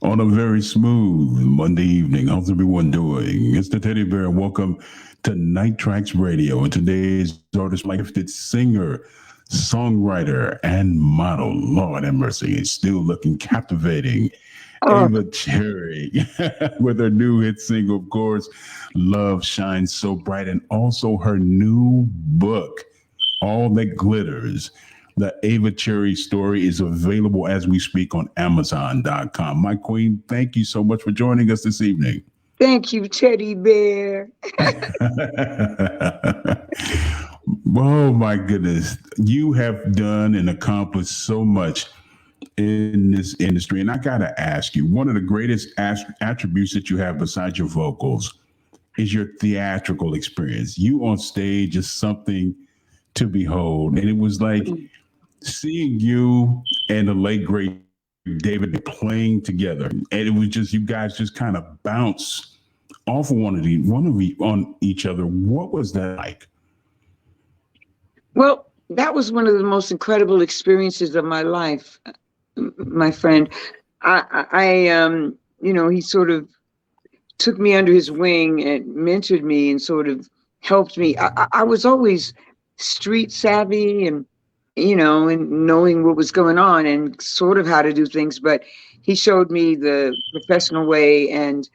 On a very smooth Monday evening. How's everyone doing? It's the Teddy Bear. Welcome to Night Traxx Radio. And today's artist, my gifted singer, songwriter, and model. Lord have mercy, is still looking captivating. Oh, Ava Cherry with her new hit single, of course, Love Shines So Bright, and also her new book, All That Glitters. The Ava Cherry Story is available as we speak on Amazon.com. My queen, thank you so much for joining us this evening. thank you, Teddy Bear. Oh my goodness. You have done and accomplished so much in this industry. And I got to ask you, one of the greatest attributes that you have besides your vocals is your theatrical experience. You on stage is something to behold. And it was like seeing you and the late great David playing together. And it was just, you guys just kind of bounce off of on each other. What was that like? Well, that was one of the most incredible experiences of my life, my friend. He sort of took me under his wing and mentored me and sort of helped me. I was always street savvy and knowing what was going on and sort of how to do things, but he showed me the professional way and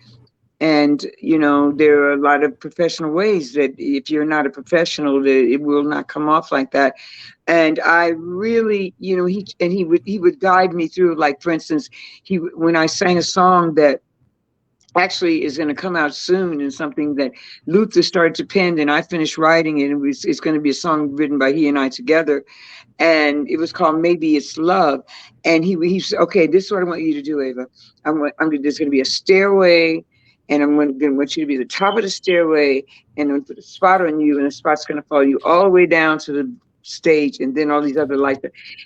there are a lot of professional ways that if you're not a professional, that it will not come off like that. And I really, he would guide me through, like, for instance, when I sang a song that actually is going to come out soon and something that Luther started to pen and I finished writing it. It's going to be a song written by he and I together. And it was called Maybe It's Love. And he said, okay, this is what I want you to do, Ava. There's going to be a stairway and I'm going to want you to be at the top of the stairway and I'm going to put a spot on you and the spot's going to follow you all the way down to the stage and then all these other lights.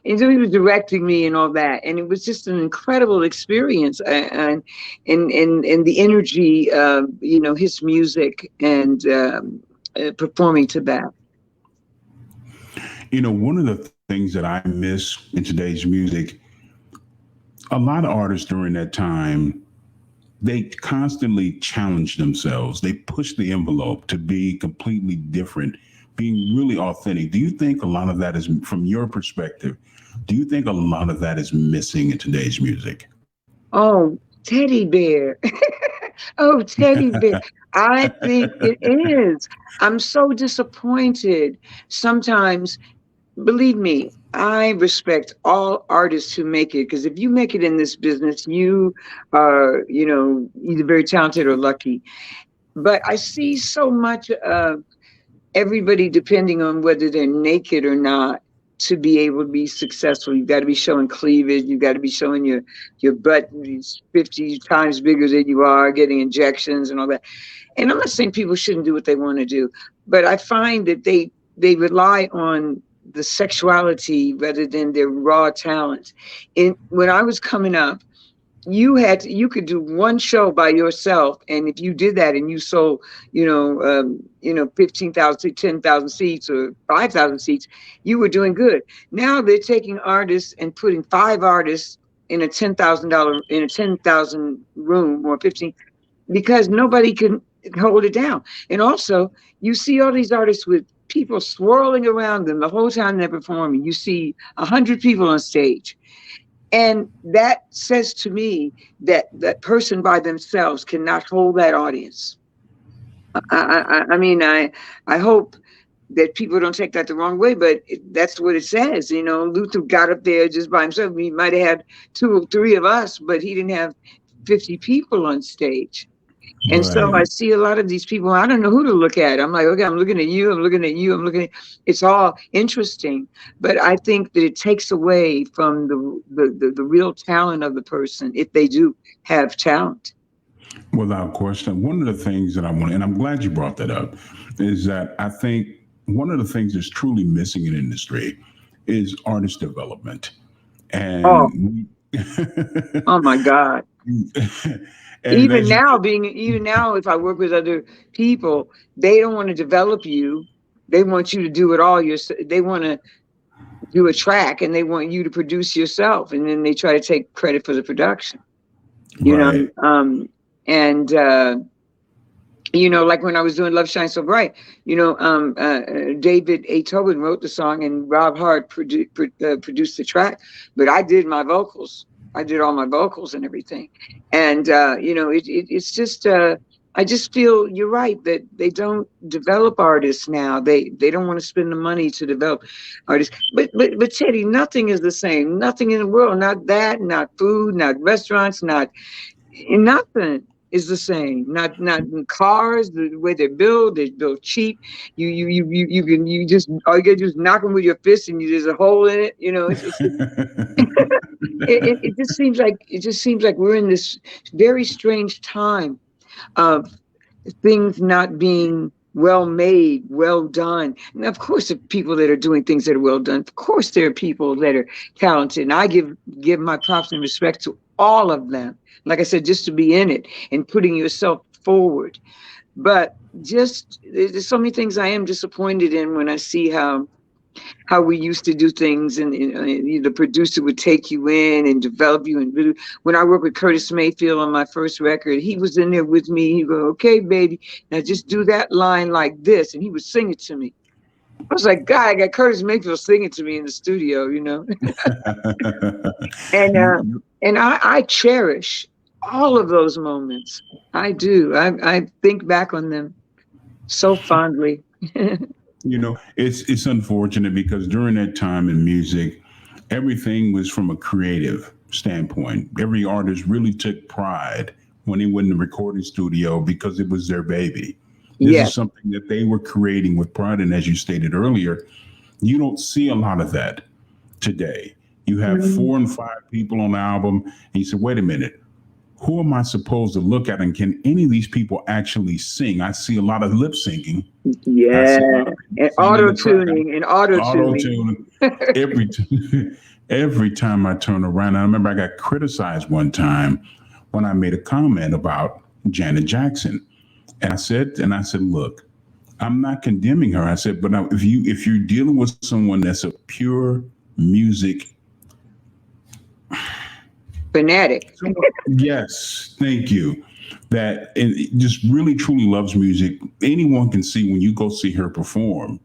And so he was directing me and all that. And it was just an incredible experience and the energy of, his music and performing to that. One of the things that I miss in today's music, a lot of artists during that time, they constantly challenge themselves. They push the envelope to be completely different, being really authentic. Do you think a lot of that is, from your perspective, do you think a lot of that is missing in today's music? Oh, Teddy Bear. Oh, Teddy Bear. I think it is. I'm so disappointed. Sometimes, believe me, I respect all artists who make it, because if you make it in this business, you are, either very talented or lucky. But I see so much of everybody depending on whether they're naked or not to be able to be successful. You've got to be showing cleavage. You've got to be showing your butt 50 times bigger than you are, getting injections and all that. And I'm not saying people shouldn't do what they want to do, but I find that they rely on the sexuality rather than their raw talent. And when I was coming up, you could do one show by yourself, and if you did that and you sold 15,000 10,000 seats or 5,000 seats, you were doing good. Now they're taking artists and putting 5 artists in a $10,000 room or 15, because nobody can hold it down. And also you see all these artists with people swirling around them the whole time they're performing. You see 100 people on stage. And that says to me that that person by themselves cannot hold that audience. I hope that people don't take that the wrong way, but that's what it says. Luther got up there just by himself. He might have had 2 or 3 of us, but he didn't have 50 people on stage. And so I see a lot of these people, I don't know who to look at. I'm like, okay, I'm looking at you, it's all interesting. But I think that it takes away from the real talent of the person, if they do have talent. Without question. One of the things that I want, and I'm glad you brought that up, is that I think one of the things that's truly missing in industry is artist development. Oh, And oh my God. and Even as you now, if I work with other people, they don't want to develop you. They want you to do it all yourself. They want to do a track and they want you to produce yourself. And then they try to take credit for the production. you Right. know, and you know, like when I was doing Love Shines So Bright, you know, David A. Tobin wrote the song and Rob Hart produced the track, but I did my vocals. I did all my vocals and everything. And, you know, it's just, I just feel you're right that they don't develop artists now. They don't want to spend the money to develop artists. But Teddy, nothing is the same. Nothing in the world. Not that, not food, not restaurants, not nothing is the same. Not in cars, the way they build cheap. You just all you gotta do is knock them with your fist and there's a hole in it. You know, it just seems like we're in this very strange time of things not being well made, well done. And of course, the people that are doing things that are well done, of course, there are people that are talented. And I give my props and respect to all of them. Like I said, just to be in it and putting yourself forward. But just there's so many things I am disappointed in when I see how we used to do things, and the producer would take you in and develop you. And when I worked with Curtis Mayfield on my first record, he was in there with me. He'd go, "Okay, baby, now just do that line like this," and he would sing it to me. I was like, God, I got Curtis Mayfield singing to me in the studio, you know. and I cherish all of those moments. I do. I think back on them so fondly. You know, it's unfortunate because during that time in music, everything was from a creative standpoint. Every artist really took pride when they went in the recording studio because it was their baby. This Yeah. is something that they were creating with pride. And as you stated earlier, you don't see a lot of that today. You have 4 and 5 people on the album, and you say, wait a minute, who am I supposed to look at? And can any of these people actually sing? I see a lot of lip syncing. Yeah. And auto tuning and auto Auto tuning. tuning. Every time I turn around, I remember I got criticized one time when I made a comment about Janet Jackson. And I said, look, I'm not condemning her. I said, but now if you're dealing with someone that's a pure music Fanatic. yes, thank you. That and just really truly loves music. Anyone can see when you go see her perform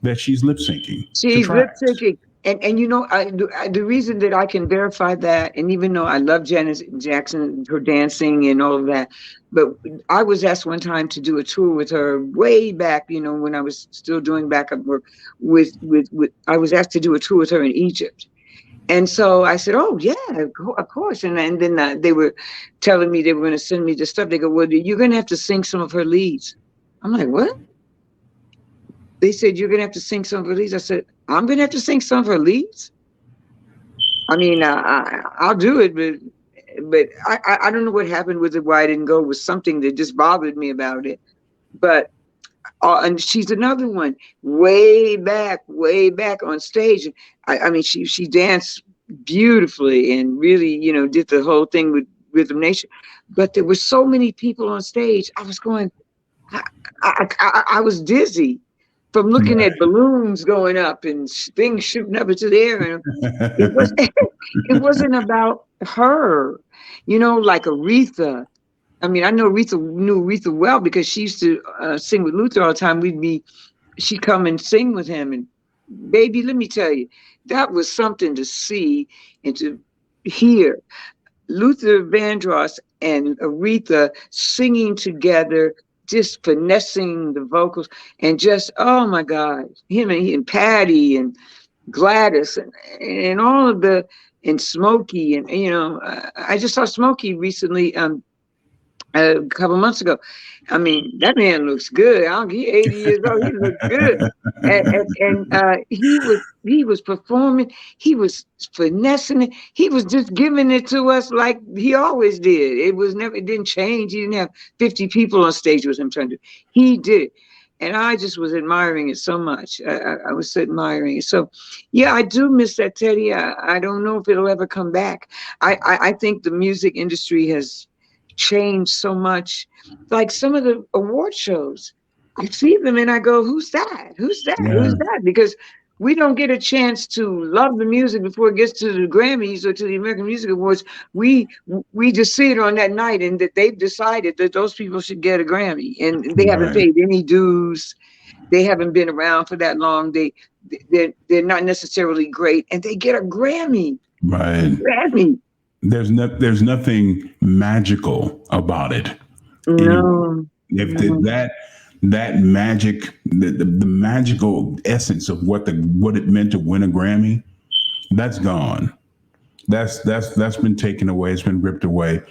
that she's lip syncing. She's lip syncing. And you know, the reason that I can verify that, and even though I love Janet Jackson, her dancing and all of that, but I was asked one time to do a tour with her way back, you know, when I was still doing backup work with I was asked to do a tour with her in Egypt. And so I said, oh, yeah, of course. And then they were telling me they were going to send me the stuff. They go, well, you're going to have to sing some of her leads. I'm like, what? They said, you're going to have to sing some of her leads. I said, I'm going to have to sing some of her leads? I mean, I'll do it, but I don't know what happened with it, why I didn't go. It was something that just bothered me about it. But and she's another one way back on stage. I mean, she danced beautifully and really, you know, did the whole thing with Rhythm Nation. But there were so many people on stage. I was going, I was dizzy from looking at balloons going up and things shooting up into the air. And it wasn't about her, you know, like Aretha. I mean, I knew Aretha well because she used to sing with Luther all the time. She'd come and sing with him. And baby, let me tell you, that was something to see and to hear. Luther Vandross and Aretha singing together, just finessing the vocals, and just, oh my God, him and Patty and Gladys and all of and Smokey. And, you know, I just saw Smokey recently, a couple months ago. I mean, that man looks good. He's 80 years old. He looks good, and he was performing. He was finessing it. He was just giving it to us like he always did. It didn't change. He didn't have 50 people on stage with him trying to. He did it, and I just was admiring it so much. I was admiring it. So, yeah, I do miss that, Teddy. I don't know if it'll ever come back. I think the music industry has changed so much. Like some of the award shows, I see them and I go, who's that? Who's that? Yeah. Who's that? Because we don't get a chance to love the music before it gets to the Grammys or to the American Music Awards. We just see it on that night, and that they've decided that those people should get a Grammy, and they haven't Right. paid any dues. They haven't been around for that long. They're not necessarily great, and they get a Grammy. Right. Grammy. There's nothing magical about it. No. If that magic, the magical essence of what it meant to win a Grammy, that's gone. That's been taken away. It's been ripped away.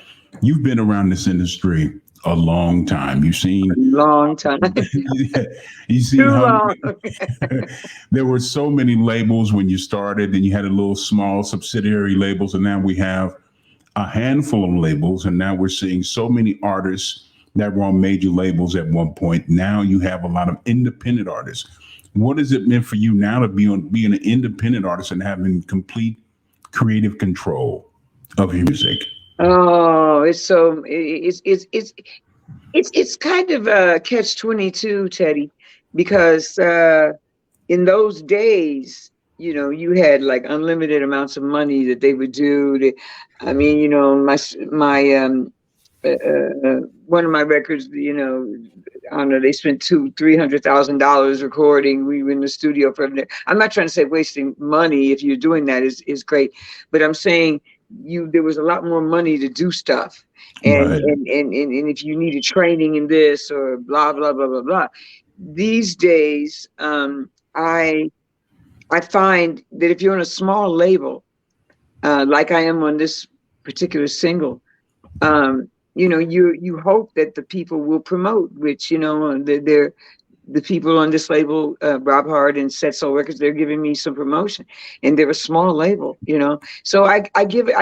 You've been around this industry a long time. You've seen long time. You see Too how long. there were so many labels when you started, and you had a little small subsidiary labels, and now we have a handful of labels, and now we're seeing so many artists that were on major labels at one point. Now you have a lot of independent artists. What has it meant for you now to be an independent artist and having complete creative control of your music? Oh, it's kind of a catch-22, Teddy, because in those days, you had like unlimited amounts of money that they would do. I mean, my one of my records, I don't know, they spent $200,000-$300,000 recording. We were in the studio for there. I'm not trying to say wasting money. If you're doing that is great, but I'm saying there was a lot more money to do stuff. And, Right. and if you needed training in this or blah, blah, blah, blah, blah. These days, I find that if you're on a small label, like I am on this particular single, you hope that the people will promote, which, they're the people on this label, Rob Hart and Set Soul Records, they're giving me some promotion, and they're a small label, So I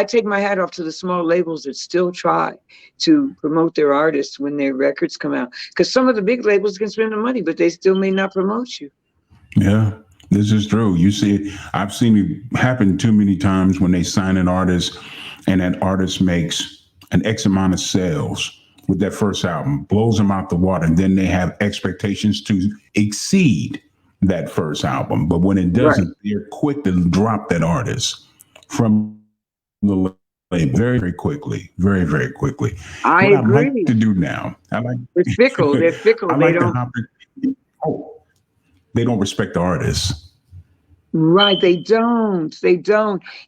take my hat off to the small labels that still try to promote their artists when their records come out, because some of the big labels can spend the money, but they still may not promote you. Yeah, this is true. You see it. I've seen it happen too many times when they sign an artist, and that artist makes an X amount of sales with that first album, blows them out the water, and then they have expectations to exceed that first album. But when it doesn't, right, they're quick to drop that artist from the label very, very quickly, very, very quickly. I agree. I like to do now, they're fickle. They're fickle. I like they don't respect the artists. Right, they don't.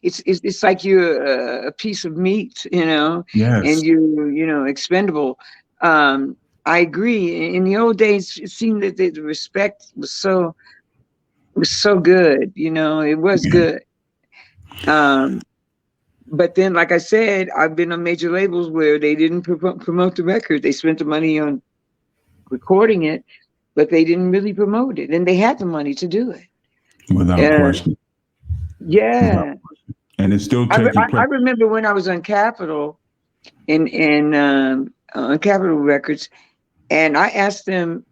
It's like you're a piece of meat, Yes. and you're expendable. I agree. In the old days, it seemed that the respect was so good. It was good. But then, like I said, I've been on major labels where they didn't promote the record. They spent the money on recording it, but they didn't really promote it, and they had the money to do it. Without question. Yeah. Without question. And it's still taking place. I remember when I was on Capitol on Capitol Records, and I asked them,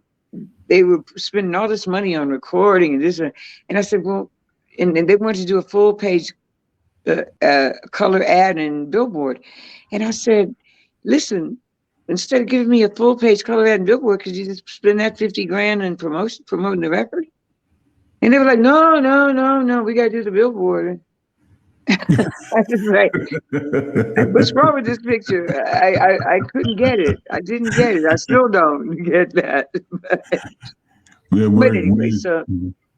they were spending all this money on recording and this, and I said, well, and they wanted to do a full page color ad in Billboard. And I said, listen, instead of giving me a full page color ad in Billboard, could you just spend that $50,000 in promoting the record? And they were like, no, we got to do the Billboard. I was like, what's wrong with this picture? I couldn't get it. I didn't get it. I still don't get that. We're anyway,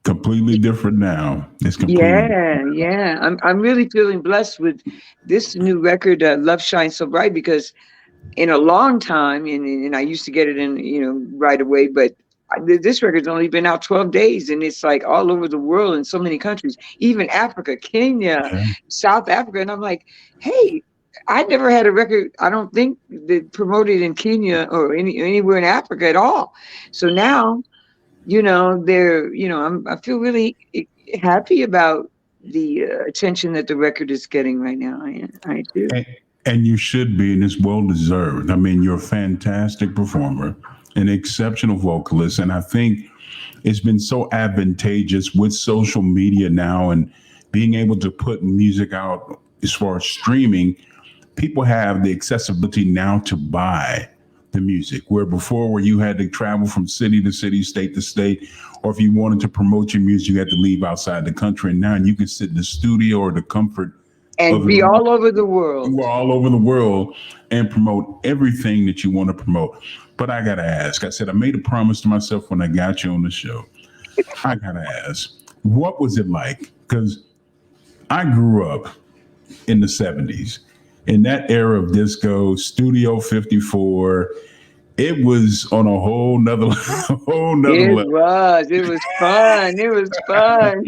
completely different now. It's completely different. Yeah. I'm really feeling blessed with this new record, Love Shines So Bright, because in a long time, and I used to get it in, right away, but this record's only been out 12 days, and it's like all over the world in so many countries, even Africa, Kenya, South Africa. And I'm like, hey, I never had a record, I don't think, that promoted in Kenya or anywhere in Africa at all. So now, I feel really happy about the attention that the record is getting right now. I do. And you should be, and it's well deserved. I mean, you're a fantastic performer, an exceptional vocalist, and I think it's been so advantageous with social media now and being able to put music out as far as streaming. People have the accessibility now to buy the music, where before where you had to travel from city to city, state to state, or if you wanted to promote your music, you had to leave outside the country. And now you can sit in the studio or the comfort And of be your all over the you world. are all over the world and promote everything that you want to promote. But I gotta ask, I said I made a promise to myself when I got you on the show. I gotta ask, what was it like? Because I grew up in the 70s. In that era of disco, Studio 54, it was on a whole nother whole nother It level. was. It was fun. It was fun.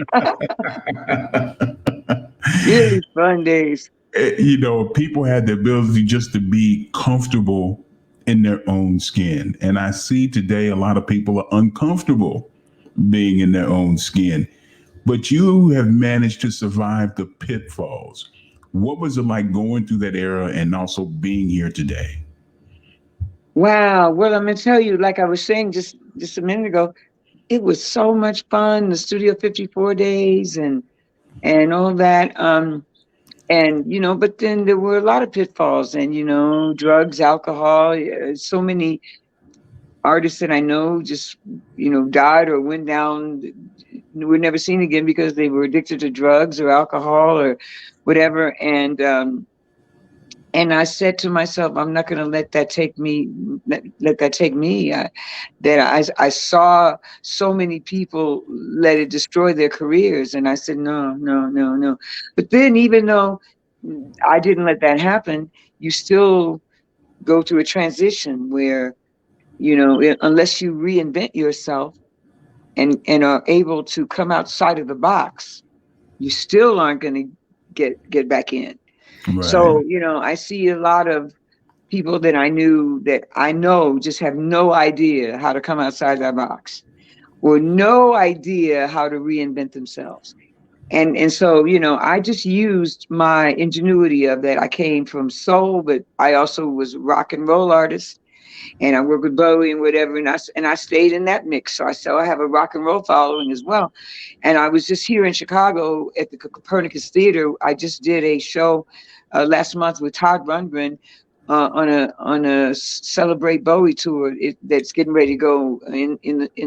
Really fun days. You know, people had the ability just to be comfortable in their own skin. And I see today a lot of people are uncomfortable being in their own skin. But you have managed to survive the pitfalls. What was it like going through that era and also being here today? Wow. Well, I'm gonna tell you, like I was saying just a minute ago, it was so much fun. The Studio 54 days and all that. And but then there were a lot of pitfalls, and drugs, alcohol. So many artists that I know just died or went down, were never seen again because they were addicted to drugs or alcohol or whatever. And I said to myself, I'm not going to let that take me. Let that take me. I saw so many people let it destroy their careers, and I said, no, no, no, no. But then, even though I didn't let that happen, you still go through a transition where unless you reinvent yourself and are able to come outside of the box, you still aren't going to get back in. Right. So, I see a lot of people that I know just have no idea how to come outside that box, or no idea how to reinvent themselves. And so, I just used my ingenuity of that. I came from soul, but I also was a rock and roll artist, and I worked with Bowie and whatever. And I stayed in that mix. So I have a rock and roll following as well. And I was just here in Chicago at the Copernicus Theater. I just did a show last month with Todd Rundgren on a Celebrate Bowie tour that's getting ready to go in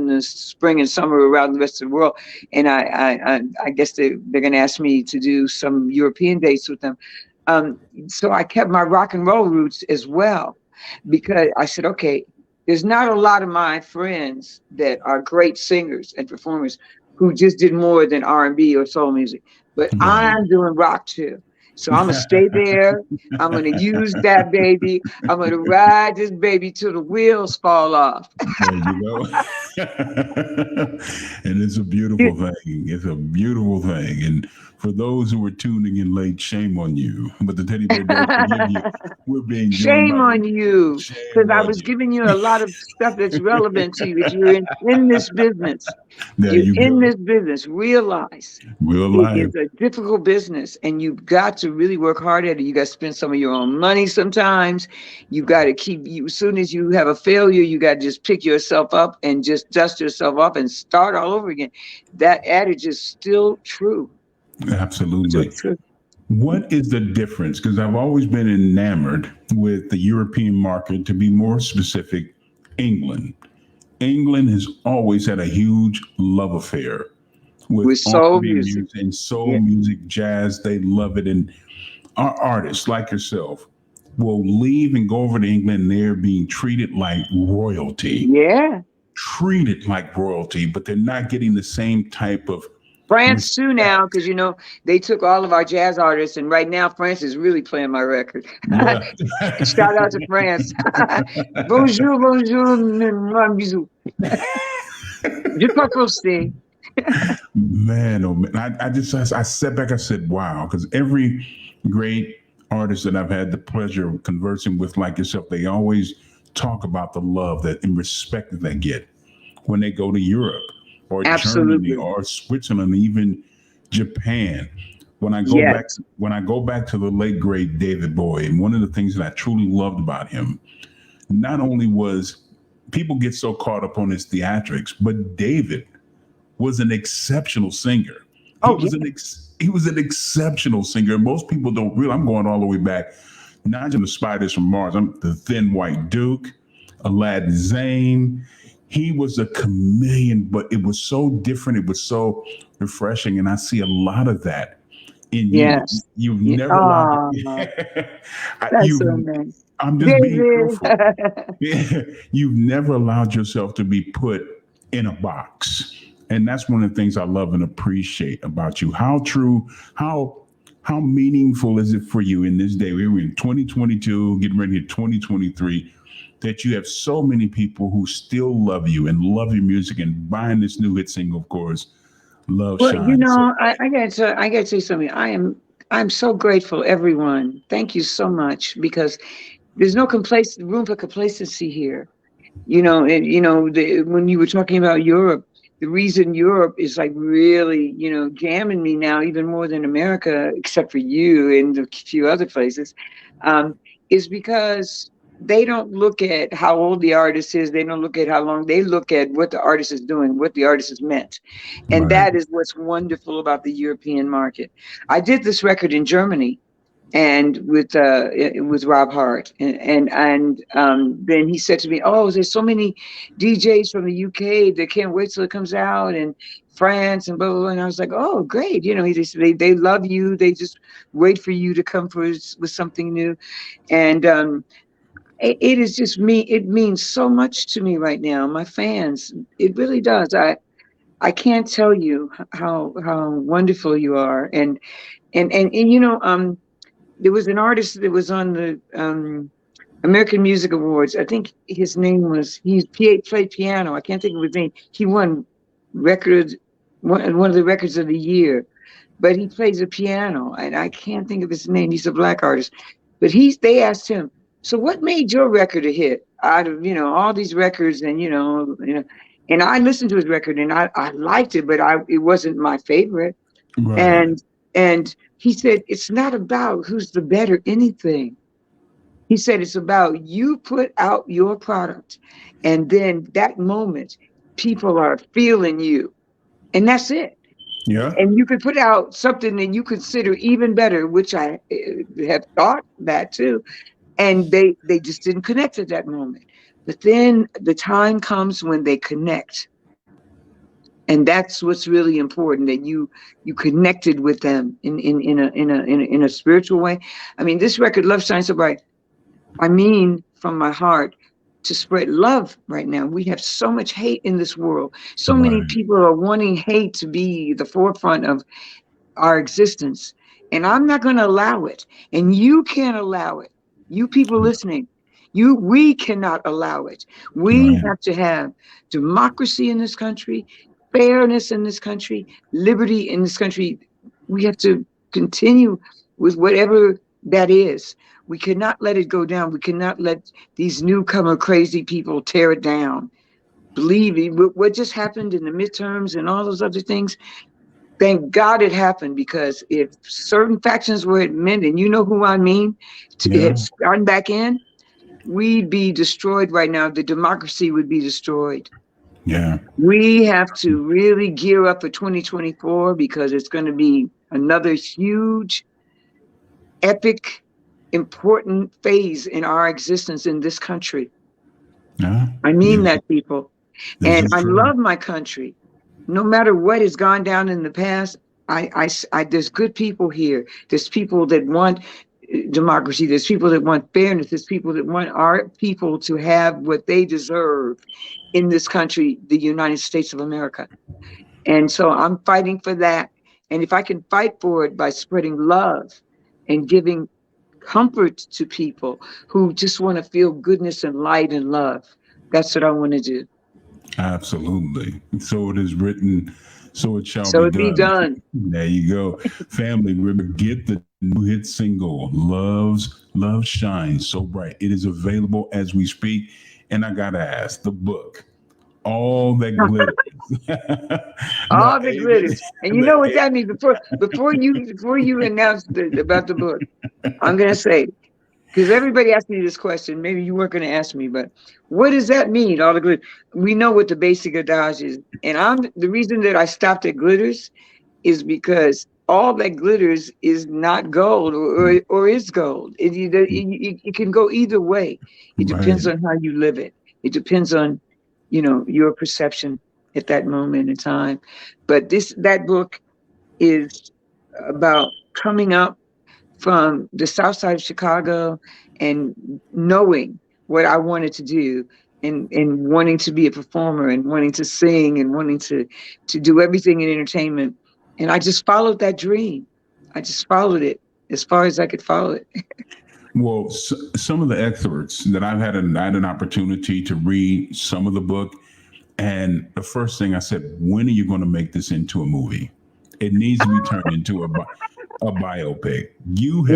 the spring and summer around the rest of the world. And I guess they're going to ask me to do some European dates with them. So I kept my rock and roll roots as well, because I said, okay, there's not a lot of my friends that are great singers and performers who just did more than R&B or soul music, but Right. I'm doing rock too. So I'm gonna stay there. I'm gonna use that baby. I'm gonna ride this baby till the wheels fall off. There you go. And it's a beautiful thing. It's a beautiful thing. And for those who are tuning in late, shame on you. But the teddy bear does forgive you. We're being joined Shame by on you, because shame I on was you. giving you a lot of stuff that's relevant to you. If you're in this business, There you're you in go. this business, realize Real it life. is a difficult business, and you've got to really work hard at it. You got to spend some of your own money sometimes. You got to as soon as you have a failure, you got to just pick yourself up and just dust yourself off and start all over again. That adage is still true. Still Absolutely. true. What is the difference? Because I've always been enamored with the European market, to be more specific, England. England has always had a huge love affair with With soul R&B music. music and soul Yeah. music, jazz. They love it. And our artists like yourself will leave and go over to England and they're being treated like royalty, Yeah. treated like royalty, but they're not getting the same type of France too respect. now, because they took all of our jazz artists, and right now France is really playing my record. Yeah. Shout out to France. Bonjour, bonjour, un bisou. Je crois qu'on sait. Man, oh man. I sat back, I said, wow, because every great artist that I've had the pleasure of conversing with, like yourself, they always talk about the love that and respect that they get when they go to Europe or Germany Absolutely. or Switzerland, even Japan. Yes. When I go back to the late great David Bowie, and one of the things that I truly loved about him, not only was people get so caught up on his theatrics, but David was an exceptional singer. He Oh, was he was an exceptional singer. Most people don't realize. I'm going all the way back, not just the Spiders from Mars. I'm the Thin White Duke. Aladdin Zane. He was a chameleon, but it was so different. It was so refreshing. And I see a lot of that in you. Yes. You've Yeah. never allowed Oh, that's so you nice. I'm just being David. truthful. You've never allowed yourself to be put in a box. And that's one of the things I love and appreciate about you. How true, how meaningful is it for you in this day? We're in 2022, getting ready to 2023, that you have so many people who still love you and love your music and buying this new hit single, of course, Love Well, Shine. So I got to say something. I'm so grateful, everyone. Thank you so much, because there's no room for complacency here. And when you were talking about Europe, the reason Europe is like really, jamming me now even more than America, except for you and a few other places, is because they don't look at how old the artist is. They don't look at how long. They look at what the artist is doing, what the artist has meant. And right, that is what's wonderful about the European market. I did this record in Germany, and with Rob Hart, and then he said to me, "Oh, there's so many DJs from the UK that can't wait till it comes out, and France and blah blah blah." And I was like, "Oh, great!" They love you. They just wait for you to come with something new, and it is just me. It means so much to me right now. My fans, it really does. I can't tell you how wonderful you are, and there was an artist that was on the American Music Awards. I think his name was, played piano. I can't think of his name. He won one of the records of the year, but he plays the piano, and I can't think of his name. He's a black artist, but they asked him, "So what made your record a hit out of all these records?" And I listened to his record, and I liked it, but it wasn't my favorite. right. And he said, "It's not about who's the better anything." He said, "It's about you put out your product, and then that moment, people are feeling you, and that's it. Yeah, And you could put out something that you consider even better," which I have thought that too. And they just didn't connect at that moment. But then the time comes when they connect. And that's what's really important, that you connected with them in a spiritual way. I mean, this record, Love Shines So Bright, I mean from my heart, to spread love right now. We have so much hate in this world. So many right. people are wanting hate to be the forefront of our existence. And I'm not going to allow it. And you can't allow it. You people listening, we cannot allow it. We Right. have to have democracy in this country, fairness in this country, liberty in this country. We have to continue with whatever that is. We cannot let it go down. We cannot let these newcomer crazy people tear it down. Believe me, what just happened in the midterms and all those other things, thank God it happened, because if certain factions were admitted, and you know who I mean, Yeah, had gotten back in, we'd be destroyed right now. The democracy would be destroyed. yeah. We have to really gear up for 2024, because it's going to be another huge, epic, important phase in our existence in this country. Yeah. I mean This, that, people. this And is I true. love my country. No matter what has gone down in the past, there's good people here. There's people that want democracy. There's people that want fairness. There's people that want our people to have what they deserve in this country, the United States of America. And so I'm fighting for that. And if I can fight for it by spreading love and giving comfort to people who just want to feel goodness and light and love, that's what I want to do. Absolutely. So it is written, so it shall So be it be done. done. There you go. Family, remember, get the new hit single, Love Shines So Bright. It is available as we speak. And I gotta ask, the book, All That Glitters. the All the Ava, glitters. And you the know what that means? Before you announce about the book, I'm gonna say, because everybody asked me this question, maybe you weren't gonna ask me, but what does that mean? All the glitters. We know what the basic adage is. And the reason that I stopped at glitters is because all that glitters is not gold, or is gold. It can go either way. It depends right. on how you live it. It depends on, your perception at that moment in time. But that book is about coming up from the South Side of Chicago and knowing what I wanted to do, and wanting to be a performer and wanting to sing and wanting to do everything in entertainment. And I just followed that dream. I just followed it as far as I could follow it. Well, some of the excerpts that I had an opportunity to read some of the book, and the first thing I said, when are you going to make this into a movie? It needs to be turned into a biopic.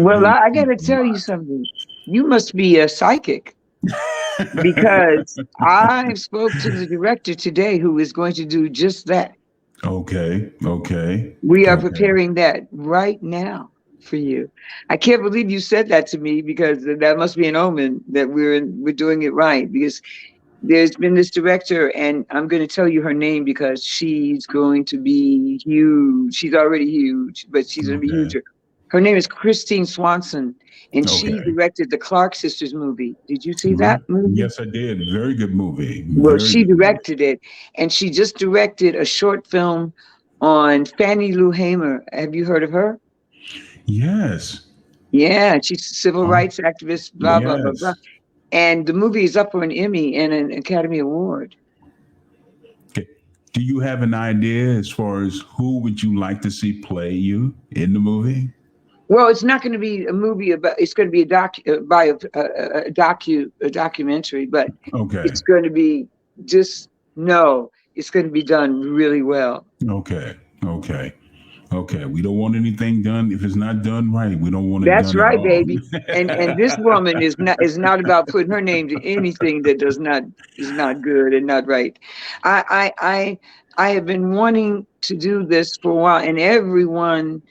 Well, I got to tell you something. You must be a psychic, because I spoke to the director today who is going to do just that. Okay. We are preparing that right now for you. I can't believe you said that to me, because that must be an omen that we're doing it right, because there's been this director, and I'm going to tell you her name because she's going to be huge. She's already huge, but she's going to be huger. Her name is Christine Swanson, and she directed the Clark Sisters movie. Did you see that movie? Yes, I did. Very good movie. Well, she directed it, and she just directed a short film on Fannie Lou Hamer. Have you heard of her? Yes. Yeah, she's a civil rights activist, blah, blah, blah, blah. And the movie is up for an Emmy and an Academy Award. Okay. Do you have an idea as far as who would you like to see play you in the movie? Well, it's not going to be a movie it's going to be a documentary, but it's going to be it's going to be done really well. Okay. We don't want anything done. If it's not done right, we don't want it done. That's right, baby. And this woman is not about putting her name to anything that is not good and not right. I have been wanting to do this for a while, and everyone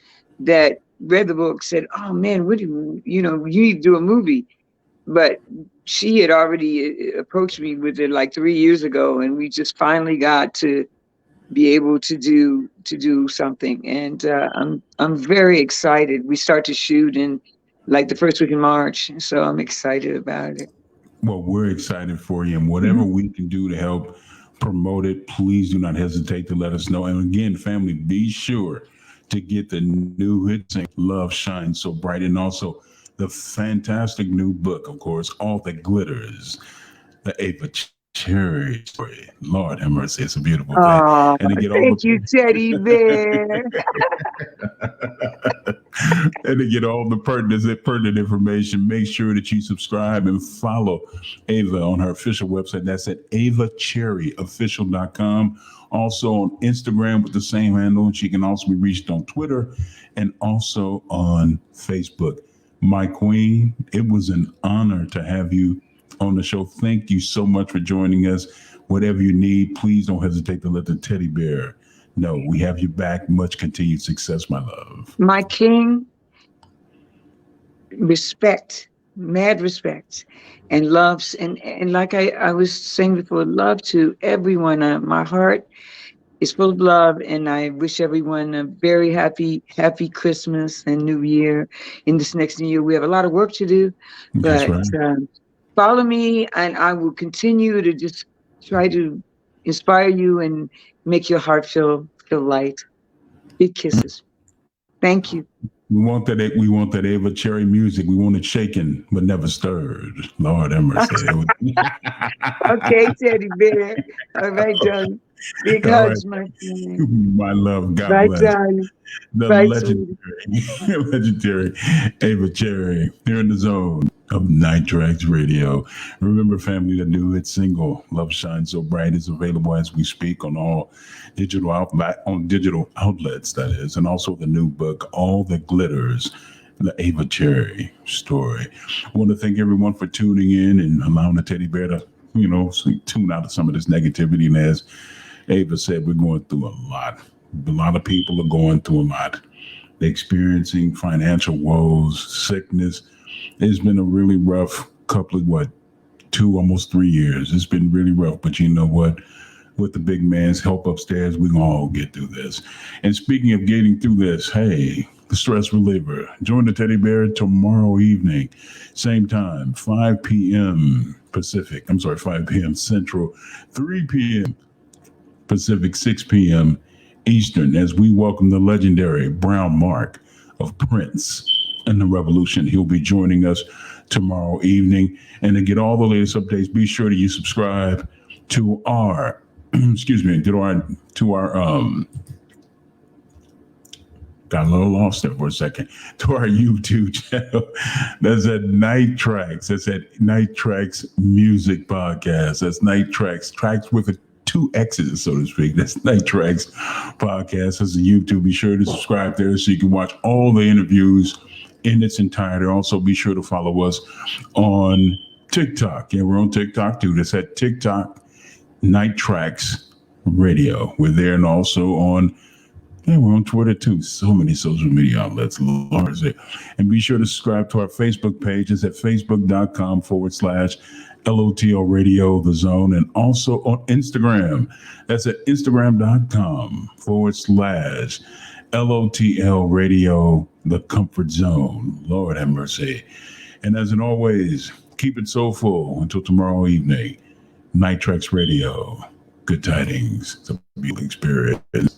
that read the book said, "Oh man, what do you need to do a movie?" But she had already approached me with it like 3 years ago, and we just finally got to be able to do something. And I'm very excited. We start to shoot in like the first week in March, so I'm excited about it. Well, we're excited for you, and whatever we can do to help promote it, please do not hesitate to let us know. And again, family, be sure to get the new hit single, Love Shines So Bright, and also the fantastic new book, of course, All That Glitters, the Ava Cherry Story. Lord have mercy, it's a beautiful thing. Oh, and thank you, Teddy Bear. And to get all the pertinent information, make sure that you subscribe and follow Ava on her official website. That's at avacherryofficial.com. Also on Instagram with the same handle. And she can also be reached on Twitter and also on Facebook. My queen, it was an honor to have you on the show. Thank you so much for joining us. Whatever you need, please don't hesitate to let the teddy bear know we have you back. Much continued success, my love. My king, respect, mad respect, and loves, and like I was saying before, love to everyone. My heart is full of love, and I wish everyone a very happy Christmas and New Year. In this next new year, we have a lot of work to do, but follow me, and I will continue to just try to inspire you and make your heart feel light. Big kisses. Thank you. We want that Ava Cherry music. We want it shaken but never stirred. Lord have mercy. Okay, teddy bear. All right, darling. Big hugs, my friend. My love. God bless. Darling. The legendary Ava Cherry here in the zone of Traxx Radio. Remember, family, the new hit single "Love Shines So Bright" is available as we speak on all digital outlets, that is, and also the new book "All That Glitters," the Ava Cherry Story. I want to thank everyone for tuning in and allowing the teddy bear to, tune out of some of this negativity. And as Ava said, we're going through a lot. A lot of people are going through a lot. They're experiencing financial woes, sickness. It's been a really rough couple of, 2, almost 3 years. It's been really rough, but you know what? With the big man's help upstairs, we're going to all get through this. And speaking of getting through this, hey, the stress reliever. Join the teddy bear tomorrow evening, same time, 5 p.m. Pacific. I'm sorry, 5 p.m. Central, 3 p.m. Pacific, 6 p.m. Eastern, as we welcome the legendary Brown Mark of Prince and the Revolution. He'll be joining us tomorrow evening. And to get all the latest updates, be sure to you subscribe to our, excuse me, to our got a little lost there for a second, to our YouTube channel. That's at Night Traxx. That's at Night Traxx Music Podcast. That's Night Traxx. Traxx with a 2 X's, so to speak. That's Night Traxx Podcast. That's a YouTube. Be sure to subscribe there so you can watch all the interviews in its entirety. Also, be sure to follow us on TikTok. Yeah, we're on TikTok too. That's at TikTok, Night Traxx Radio. We're there, and also on, yeah, we're on Twitter too. So many social media outlets. Lord, and be sure to subscribe to our Facebook page. It's at facebook.com/LOTL Radio, The Zone, and also on Instagram. That's at Instagram.com/LOTL Radio, The Comfort Zone. Lord have mercy. And as in always, keep it soulful until tomorrow evening. Night Traxx Radio. Good tidings. It's a beautiful experience.